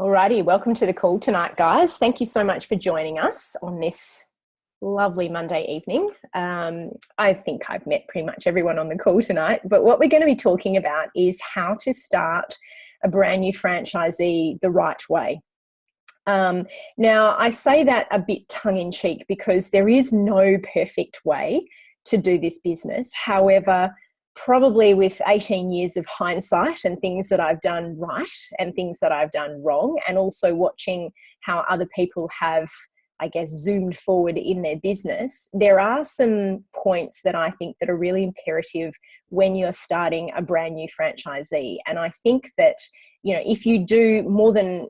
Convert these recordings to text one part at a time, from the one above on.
Alrighty, welcome to the call tonight, guys. Thank you so much for joining us on this lovely Monday evening. I think I've met pretty much everyone on the call tonight, but what we're going to be talking about is how to start a brand new franchisee the right way. Now, I say that a bit tongue-in-cheek because there is no perfect way to do this business. However, probably with 18 years of hindsight and things that I've done right and things that I've done wrong, and also watching how other people have, I guess, zoomed forward in their business, there are some points that I think that are really imperative when you're starting a brand new franchisee. And I think that, if you do more than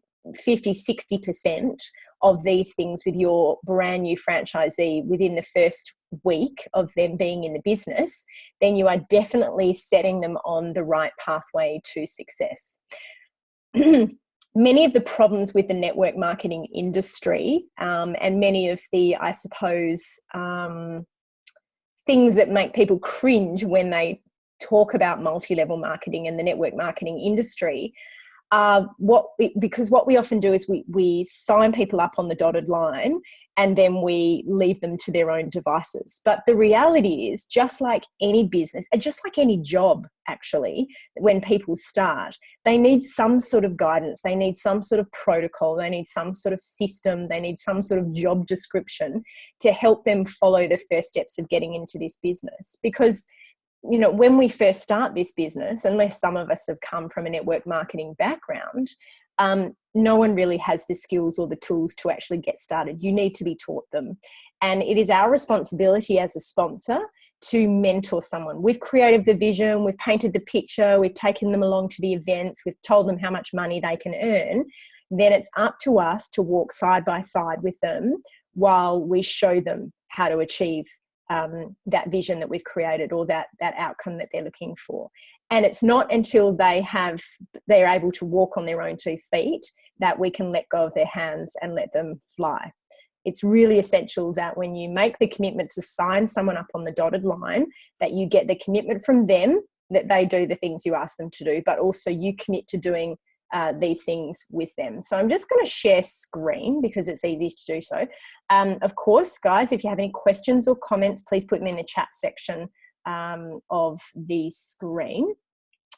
50-60% of these things with your brand new franchisee within the first week of them being in the business, then you are definitely setting them on the right pathway to success. Many of the problems with the network marketing industry and many of the, I suppose, things that make people cringe when they talk about multi-level marketing and the network marketing industry, because what we often do is we sign people up on the dotted line and then we leave them to their own devices. But the reality is, just like any business, and just like any job, actually, when people start, they need some sort of guidance, they need some sort of protocol, they need some sort of system, they need some sort of job description to help them follow the first steps of getting into this business. Because when we first start this business, unless some of us have come from a network marketing background, no one really has the skills or the tools to actually get started. You need to be taught them. And it is our responsibility as a sponsor to mentor someone. We've created the vision, we've painted the picture, we've taken them along to the events, we've told them how much money they can earn. Then it's up to us to walk side by side with them while we show them how to achieve that vision that we've created, or that outcome that they're looking for. And it's not until they're able to walk on their own 2 feet that we can let go of their hands and let them fly. It's really essential that when you make the commitment to sign someone up on the dotted line, that you get the commitment from them that they do the things you ask them to do, but also you commit to doing these things with them. So I'm just going to share screen because it's easy to do so. Of course, guys, if you have any questions or comments, please put them in the chat section of the screen.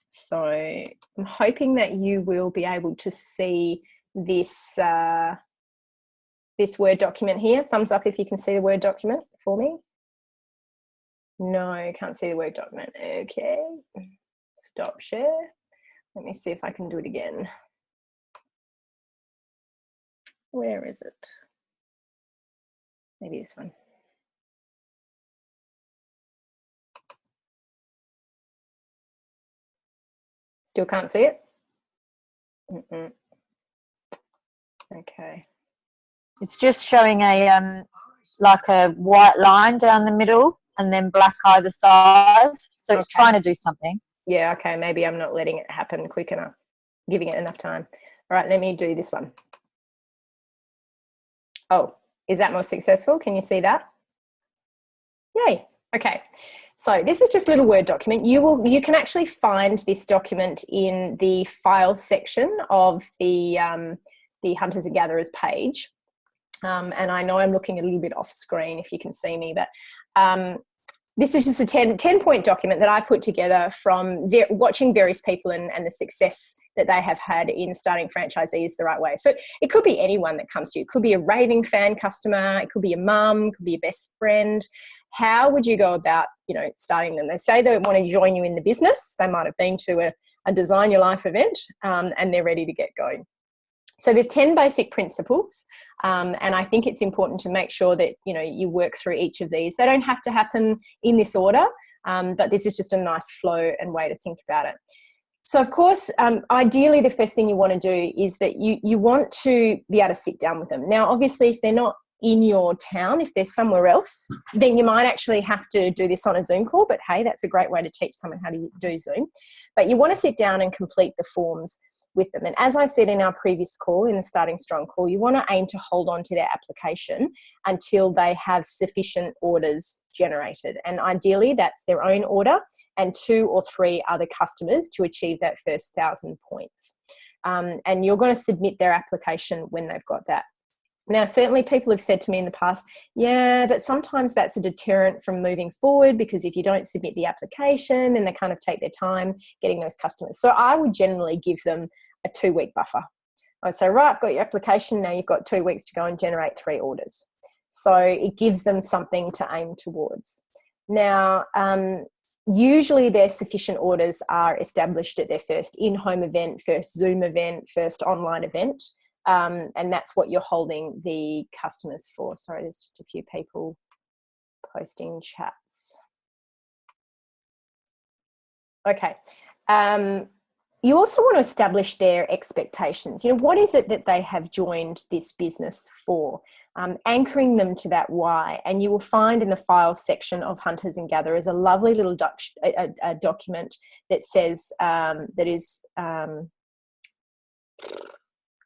So I'm hoping that you will be able to see this this Word document here. Thumbs up if you can see the Word document for me. No, can't see the Word document. Okay, stop share. Let me see if I can do it again. Where is it? Maybe this one. Still can't see it? Okay. It's just showing a like a white line down the middle and then black either side. So it's trying to do something. Yeah, okay, maybe I'm not letting it happen quick enough, giving it enough time. All right, let me do this one. Oh, is that more successful? Can you see that? Yay, okay. So this is just a little Word document. You can actually find this document in the file section of the Hunters and Gatherers page. And I know I'm looking a little bit off screen if you can see me, but this is just a 10-point document that I put together from watching various people and the success that they have had in starting franchisees the right way. So it could be anyone that comes to you. It could be a raving fan customer. It could be a mum. It could be a best friend. How would you go about, starting them? They say they want to join you in the business. They might have been to a Design Your Life event and they're ready to get going. So there's 10 basic principles, and I think it's important to make sure that, you work through each of these. They don't have to happen in this order, but this is just a nice flow and way to think about it. So, of course, ideally, the first thing you want to do is that you want to be able to sit down with them. Now, obviously, if they're not in your town, if they're somewhere else, then you might actually have to do this on a Zoom call. But hey, that's a great way to teach someone how to do Zoom. But you want to sit down and complete the forms with them. And as I said in our previous call, in the Starting Strong call, you want to aim to hold on to their application until they have sufficient orders generated. And ideally, that's their own order and 2 or 3 other customers to achieve that first 1,000 points. and you're going to submit their application when they've got that. Now, certainly people have said to me in the past, yeah, but sometimes that's a deterrent from moving forward, because if you don't submit the application, then they kind of take their time getting those customers. So I would generally give them a 2-week buffer. I'd say, right, got your application, now you've got 2 weeks to go and generate 3 orders. So it gives them something to aim towards. Now, usually their sufficient orders are established at their first in-home event, first Zoom event, first online event. And that's what you're holding the customers for. Sorry, there's just a few people posting chats. Okay. You also want to establish their expectations. What is it that they have joined this business for? Anchoring them to that why. And you will find in the files section of Hunters and Gatherers a lovely little document that says, that is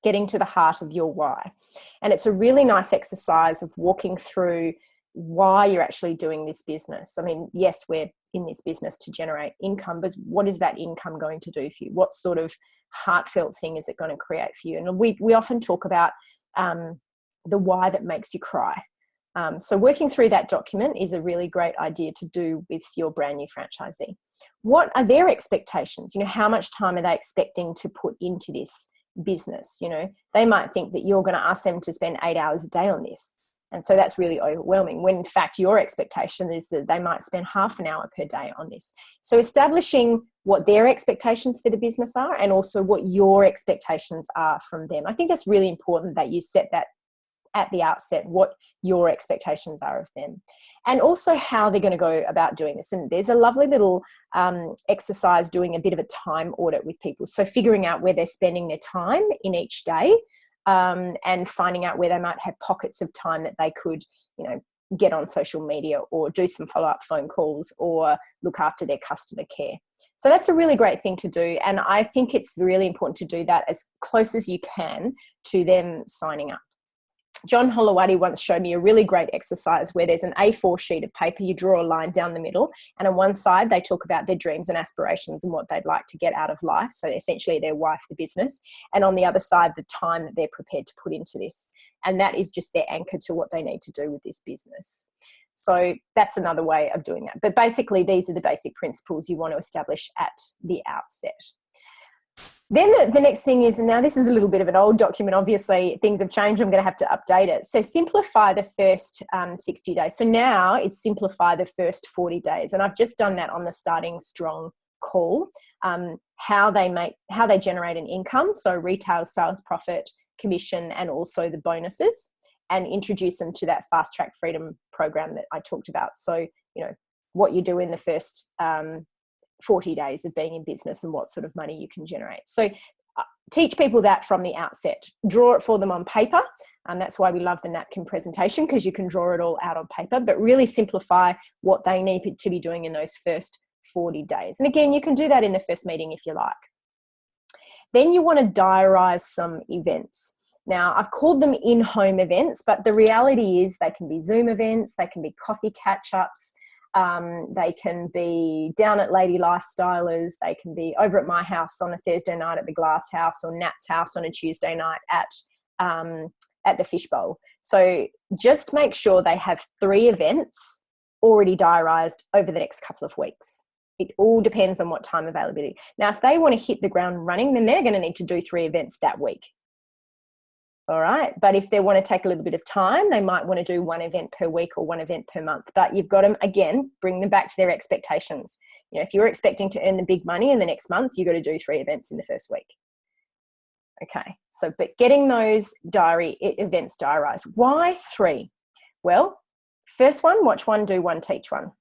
getting to the heart of your why. And it's a really nice exercise of walking through why you're actually doing this business. I mean, yes, we're in this business to generate income, but what is that income going to do for you? What sort of heartfelt thing is it going to create for you? And we often talk about the why that makes you cry. So working through that document is a really great idea to do with your brand new franchisee. What are their expectations? How much time are they expecting to put into this business? They might think that you're going to ask them to spend 8 hours a day on this, and so that's really overwhelming, when in fact your expectation is that they might spend half an hour per day on this. So establishing what their expectations for the business are, and also what your expectations are from them. I think that's really important that you set that at the outset, what your expectations are of them, and also how they're going to go about doing this. And there's a lovely little exercise doing a bit of a time audit with people. So figuring out where they're spending their time in each day, and finding out where they might have pockets of time that they could, get on social media, or do some follow-up phone calls, or look after their customer care. So that's a really great thing to do. And I think it's really important to do that as close as you can to them signing up. John Holowati once showed me a really great exercise where there's an A4 sheet of paper, you draw a line down the middle, and on one side they talk about their dreams and aspirations and what they'd like to get out of life, so essentially their why for the business, and on the other side the time that they're prepared to put into this, and that is just their anchor to what they need to do with this business. So that's another way of doing that. But basically these are the basic principles you want to establish at the outset. Then the next thing is, and now this is a little bit of an old document, obviously things have changed, I'm going to have to update it. So simplify the first 60 days. So now it's simplify the first 40 days. And I've just done that on the Starting Strong call, how they generate an income. So retail sales profit, commission, and also the bonuses, and introduce them to that Fast Track Freedom program that I talked about. So, what you do in the first 40 days of being in business and what sort of money you can generate. So teach people that from the outset. Draw it for them on paper. That's why we love the napkin presentation, because you can draw it all out on paper, but really simplify what they need to be doing in those first 40 days. And again, you can do that in the first meeting if you like. Then you want to diarize some events. Now, I've called them in-home events, but the reality is they can be Zoom events, they can be coffee catch-ups, they can be down at Lady Lifestylers, they can be over at my house on a Thursday night at the Glass House, or Nat's house on a Tuesday night at the Fishbowl. So just make sure they have 3 events already diarised over the next couple of weeks. It all depends on what time availability. Now, if they want to hit the ground running, then they're going to need to do 3 events that week. All right. But if they want to take a little bit of time, they might want to do 1 event per week or 1 event per month. But you've got to, again, bring them back to their expectations. If you're expecting to earn the big money in the next month, you've got to do 3 events in the first week. Okay. So, but getting those events diarised. Why 3? Well, first one, watch one, do one, teach one.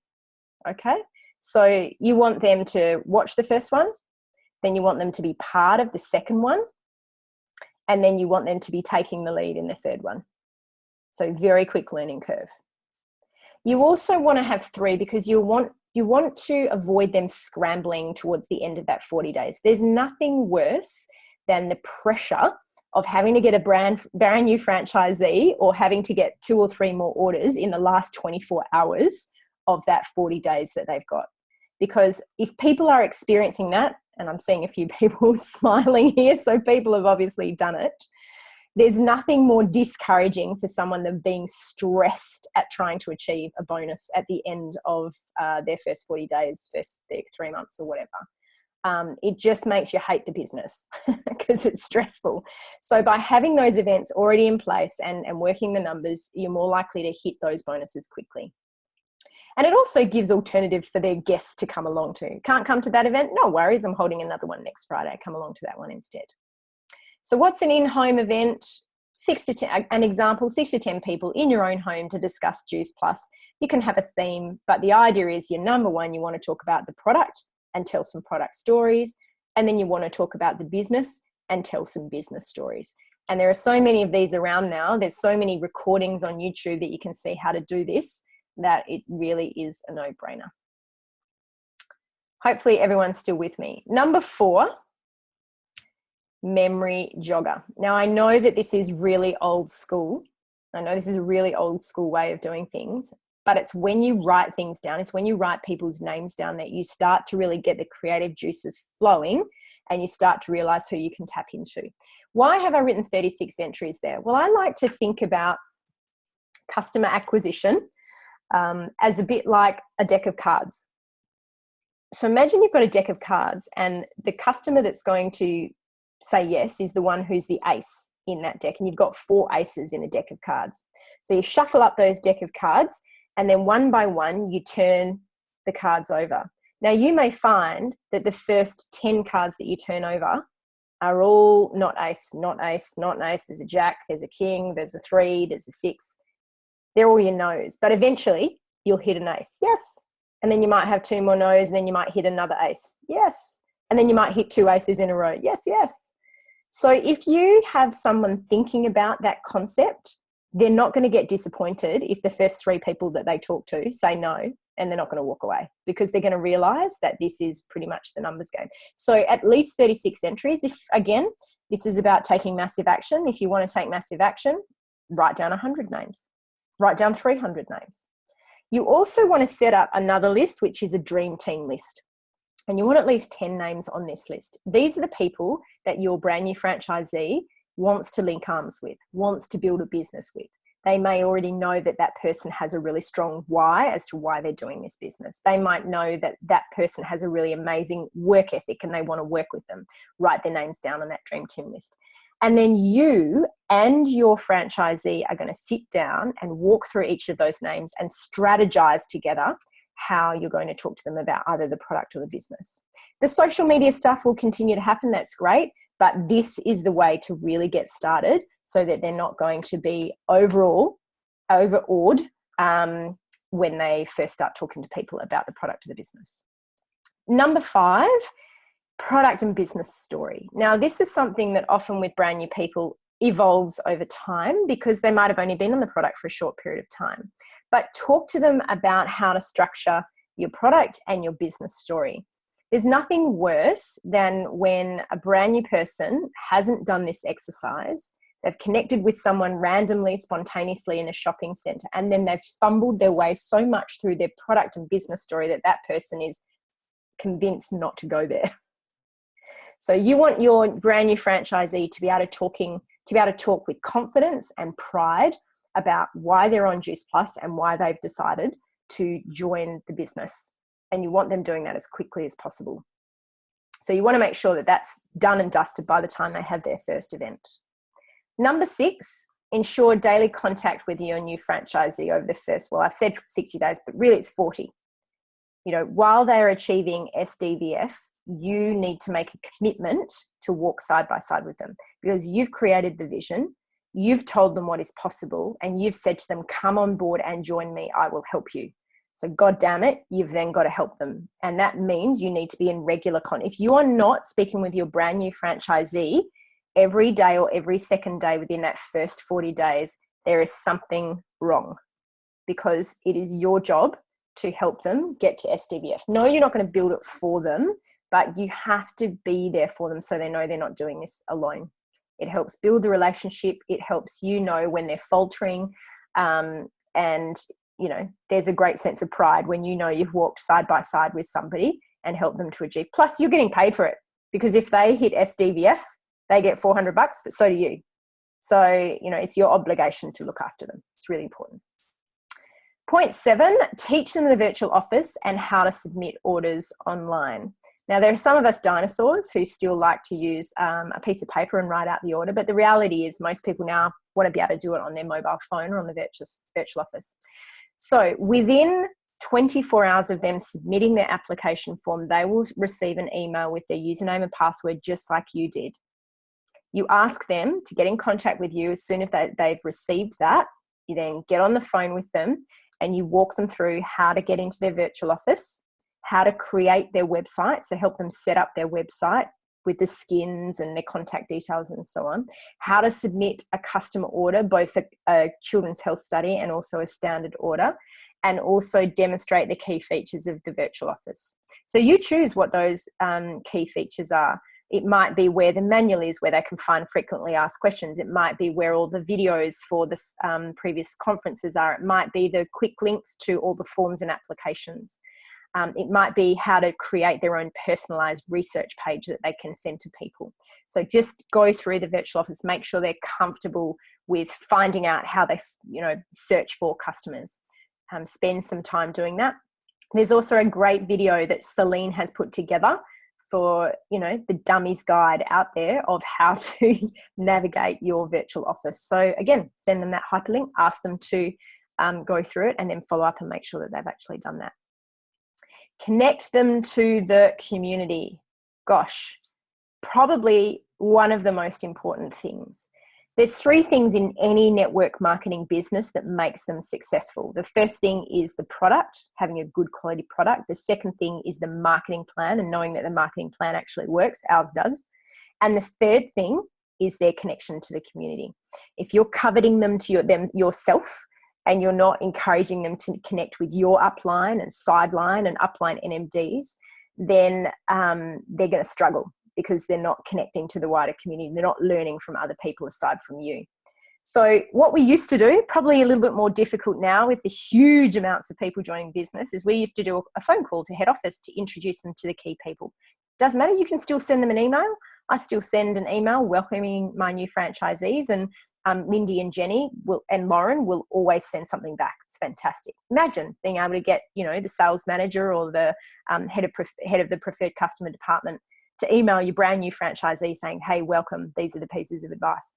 Okay. So you want them to watch the first one, then you want them to be part of the second one, and then you want them to be taking the lead in the third one. So very quick learning curve. You also want to have 3 because you want to avoid them scrambling towards the end of that 40 days. There's nothing worse than the pressure of having to get a brand new franchisee, or having to get 2 or 3 more orders in the last 24 hours of that 40 days that they've got. Because if people are experiencing that, and I'm seeing a few people smiling here, so people have obviously done it. There's nothing more discouraging for someone than being stressed at trying to achieve a bonus at the end of their first 40 days, first 3 months or whatever. It just makes you hate the business because it's stressful. So by having those events already in place and working the numbers, you're more likely to hit those bonuses quickly. And it also gives alternative for their guests to come along to. Can't come to that event? No worries, I'm holding another one next Friday. Come along to that one instead. So what's an in-home event? 6 to 10, an example, 6 to 10 people in your own home to discuss Juice Plus. You can have a theme, but the idea is your number one, you want to talk about the product and tell some product stories. And then you want to talk about the business and tell some business stories. And there are so many of these around now. There's so many recordings on YouTube that you can see how to do this, that it really is a no-brainer. Hopefully everyone's still with me. Number 4, memory jogger. Now, I know that this is really old school. I know this is a really old school way of doing things, but it's when you write things down, it's when you write people's names down that you start to really get the creative juices flowing and you start to realize who you can tap into. Why have I written 36 entries there? Well, I like to think about customer acquisition as a bit like a deck of cards. So imagine you've got a deck of cards and the customer that's going to say yes is the one who's the ace in that deck, and you've got 4 aces in a deck of cards. So you shuffle up those deck of cards and then one by one you turn the cards over. Now you may find that the first 10 cards that you turn over are all not ace, not ace, not ace. There's a jack, there's a king, there's a 3, there's a 6. They're all your no's, but eventually you'll hit an ace. Yes. And then you might have 2 more no's and then you might hit another ace. Yes. And then you might hit 2 aces in a row. Yes, yes. So if you have someone thinking about that concept, they're not going to get disappointed if the first 3 people that they talk to say no, and they're not going to walk away because they're going to realize that this is pretty much the numbers game. So at least 36 entries. If, again, this is about taking massive action. If you want to take massive action, write down 100 names. Write down 300 names. You also want to set up another list, which is a dream team list. And you want at least 10 names on this list. These are the people that your brand new franchisee wants to link arms with, wants to build a business with. They may already know that that person has a really strong why as to why they're doing this business. They might know that that person has a really amazing work ethic and they want to work with them. Write their names down on that dream team list. And then you and your franchisee are going to sit down and walk through each of those names and strategize together how you're going to talk to them about either the product or the business. The social media stuff will continue to happen. That's great. But this is the way to really get started so that they're not going to be overawed when they first start talking to people about the product or the business. Number 5, product and business story. Now, this is something that often with brand new people evolves over time because they might have only been on the product for a short period of time. But talk to them about how to structure your product and your business story. There's nothing worse than when a brand new person hasn't done this exercise. They've connected with someone randomly, spontaneously in a shopping center, and then they've fumbled their way so much through their product and business story that that person is convinced not to go there. So you want your brand new franchisee to be able to talk with confidence and pride about why they're on Juice Plus and why they've decided to join the business. And you want them doing that as quickly as possible. So you want to make sure that that's done and dusted by the time they have their first event. Number 6, ensure daily contact with your new franchisee over the first, well, I've said 60 days, but really it's 40. While they're achieving SDVF, you need to make a commitment to walk side by side with them because you've created the vision, you've told them what is possible, and you've said to them, come on board and join me, I will help you. So God damn it, you've then got to help them. And that means you need to be in regular contact. If you are not speaking with your brand new franchisee every day or every second day within that first 40 days, there is something wrong because it is your job to help them get to SDVF. No, you're not going to build it for them, but you have to be there for them so they know they're not doing this alone. It helps build the relationship. It helps you know when they're faltering. And, there's a great sense of pride when you know you've walked side by side with somebody and helped them to achieve. Plus, you're getting paid for it. because if they hit SDVF, they get $400, but so do you. So, it's your obligation to look after them. It's really important. Point 7, teach them the virtual office and how to submit orders online. Now, there are some of us dinosaurs who still like to use a piece of paper and write out the order, but the reality is most people now want to be able to do it on their mobile phone or on the virtual office. So within 24 hours of them submitting their application form, they will receive an email with their username and password, just like you did. You ask them to get in contact with you as soon as they've received that. You then get on the phone with them and you walk them through how to get into their virtual office, how to create their website, so help them set up their website with the skins and their contact details and so on, how to submit a customer order, both a children's health study and also a standard order, and also demonstrate the key features of the virtual office. So you choose what those key features are. It might be where the manual is, where they can find frequently asked questions. It might be where all the videos for the previous conferences are. It might be the quick links to all the forms and applications. It might be how to create their own personalized research page that they can send to people. So just go through the virtual office, make sure they're comfortable with finding out how they, search for customers. Spend some time doing that. There's also a great video that Celine has put together for, the dummies guide out there of how to navigate your virtual office. So again, send them that hyperlink, ask them to go through it, and then follow up and make sure that they've actually done that. Connect them to the community. Gosh, probably one of the most important things. There's 3 things in any network marketing business that makes them successful. The first thing is the product, having a good quality product. The second thing is the marketing plan and knowing that the marketing plan actually works. Ours does. And the third thing is their connection to the community. If you're coveting them to them yourself, and you're not encouraging them to connect with your upline and sideline and upline NMDs, then they're going to struggle because they're not connecting to the wider community. They're not learning from other people aside from you. So what we used to do, probably a little bit more difficult now with the huge amounts of people joining business, is we used to do a phone call to head office to introduce them to the key people. Doesn't matter, you can still send them an email. I still send an email welcoming my new franchisees, and Lindy and Jenny and Lauren will always send something back. It's fantastic. Imagine being able to get, the sales manager or the head of the preferred customer department to email your brand new franchisee saying, hey, welcome, these are the pieces of advice.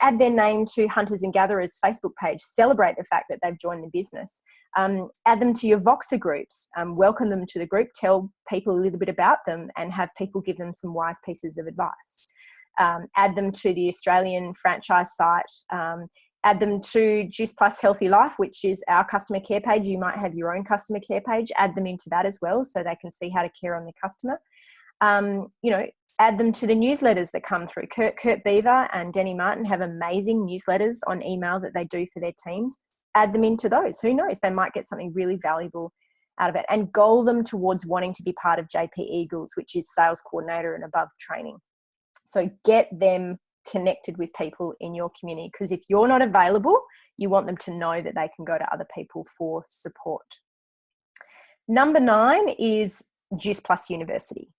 Add their name to Hunters and Gatherers Facebook page, celebrate the fact that they've joined the business. Add them to your Voxer groups, welcome them to the group, tell people a little bit about them, and have people give them some wise pieces of advice. Add them to the Australian franchise site, add them to Juice Plus Healthy Life, which is our customer care page. You might have your own customer care page. Add them into that as well so they can see how to care on the customer. Add them to the newsletters that come through. Kurt Beaver and Denny Martin have amazing newsletters on email that they do for their teams. Add them into those. Who knows? They might get something really valuable out of it. And goal them towards wanting to be part of JP Eagles, which is sales coordinator and above training. So get them connected with people in your community, because if you're not available, you want them to know that they can go to other people for support. Number 9 is Juice Plus University.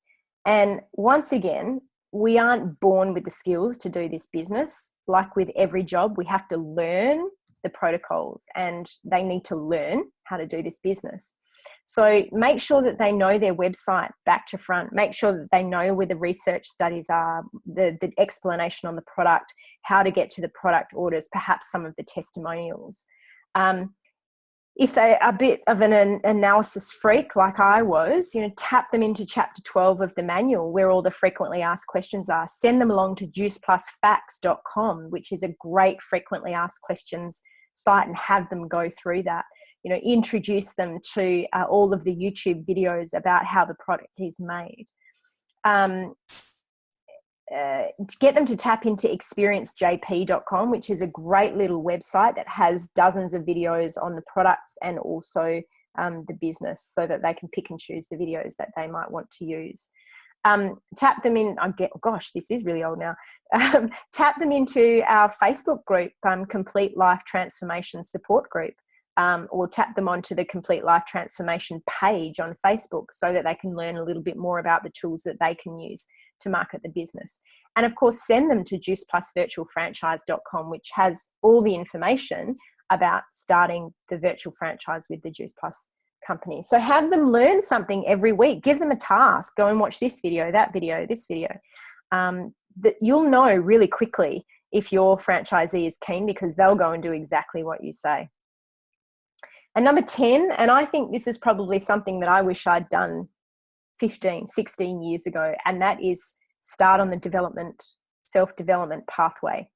And once again, we aren't born with the skills to do this business. Like with every job, we have to learn the protocols and they need to learn how to do this business. So make sure that they know their website back to front. Make sure that they know where the research studies are, the explanation on the product, how to get to the product orders, perhaps some of the testimonials. If they're a bit of an analysis freak like I was, tap them into chapter 12 of the manual where all the frequently asked questions are. Send them along to juiceplusfacts.com, which is a great frequently asked questions site, and have them go through that. Introduce them to all of the YouTube videos about how the product is made. Get them to tap into experiencejp.com, which is a great little website that has dozens of videos on the products and also the business, so that they can pick and choose the videos that they might want to use. Tap them in, this is really old now. Tap them into our Facebook group, Complete Life Transformation Support Group. or tap them onto the Complete Life Transformation page on Facebook so that they can learn a little bit more about the tools that they can use to market the business. And of course, send them to juiceplusvirtualfranchise.com, which has all the information about starting the virtual franchise with the Juice Plus company. So have them learn something every week. Give them a task. Go and watch this video, that video, this video. That you'll know really quickly if your franchisee is keen, because they'll go and do exactly what you say. And number 10, and I think this is probably something that I wish I'd done 15, 16 years ago, and that is start on the self-development pathway.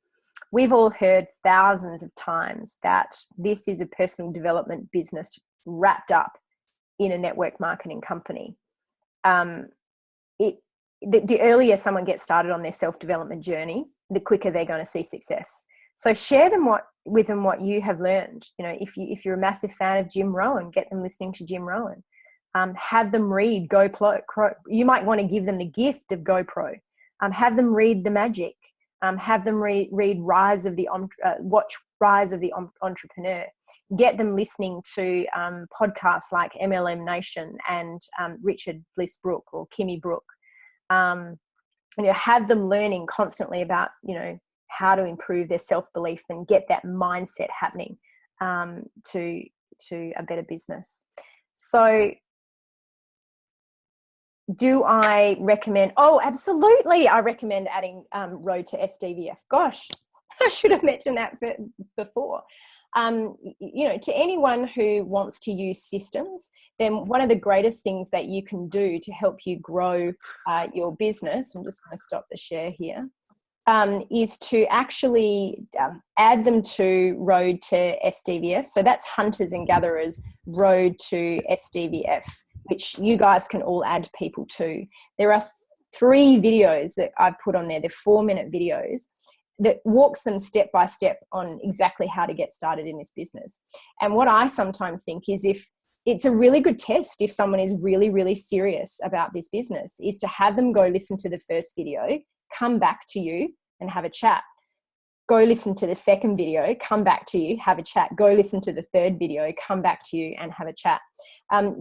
We've all heard thousands of times that this is a personal development business wrapped up in a network marketing company. The earlier someone gets started on their self-development journey, the quicker they're going to see success. So share with them what you have learned. You know, if you're a massive fan of Jim Rohn, get them listening to Jim Rohn. Have them read GoPro. You might want to give them the gift of GoPro. Have them read The Magic. Have them read watch Rise of the Entrepreneur. Get them listening to podcasts like MLM Nation and Richard Bliss Brooke or Kimmy Brooke. Have them learning constantly about, how to improve their self-belief and get that mindset happening to a better business. So do I recommend? Oh, absolutely. I recommend adding Road to SDVF. Gosh, I should have mentioned that before. To anyone who wants to use systems, then one of the greatest things that you can do to help you grow your business, I'm just going to stop the share here, is to actually add them to Road to SDVF. So that's Hunters and Gatherers Road to SDVF, which you guys can all add people to. There are 3 videos that I've put on there. They're 4-minute videos that walks them step by step on exactly how to get started in this business. And what I sometimes think is, if it's a really good test, if someone is really, really serious about this business, is to have them go listen to the first video, come back to you and have a chat. Go listen to the second video, come back to you, have a chat. Go listen to the third video, come back to you and have a chat.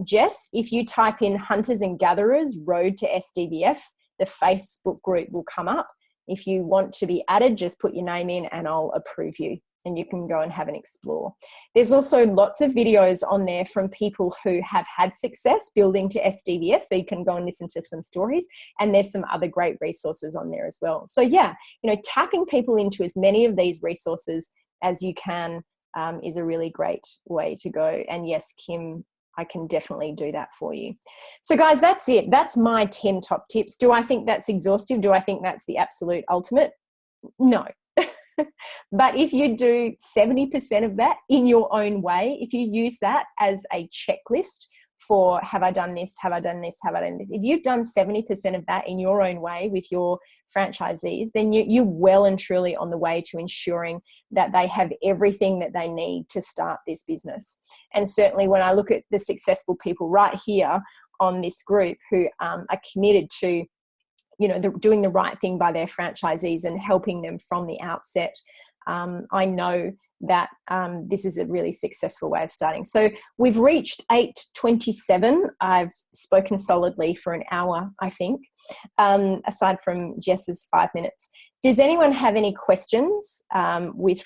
Jess, if you type in Hunters and Gatherers Road to SDVF, the Facebook group will come up. If you want to be added, just put your name in and I'll approve you, and you can go and have an explore. There's also lots of videos on there from people who have had success building to SDVF, so you can go and listen to some stories, and there's some other great resources on there as well. So yeah, tapping people into as many of these resources as you can is a really great way to go. And yes, Kim, I can definitely do that for you. So guys, that's it. That's my 10 top tips. Do I think that's exhaustive? Do I think that's the absolute ultimate? No. But if you do 70% of that in your own way, if you use that as a checklist for have I done this, have I done this, have I done this, if you've done 70% of that in your own way with your franchisees, then you're well and truly on the way to ensuring that they have everything that they need to start this business. And certainly when I look at the successful people right here on this group who are committed to doing the right thing by their franchisees and helping them from the outset, I know that this is a really successful way of starting. So we've reached 8:27. I've spoken solidly for an hour, I think, aside from Jess's 5 minutes. Does anyone have any questions with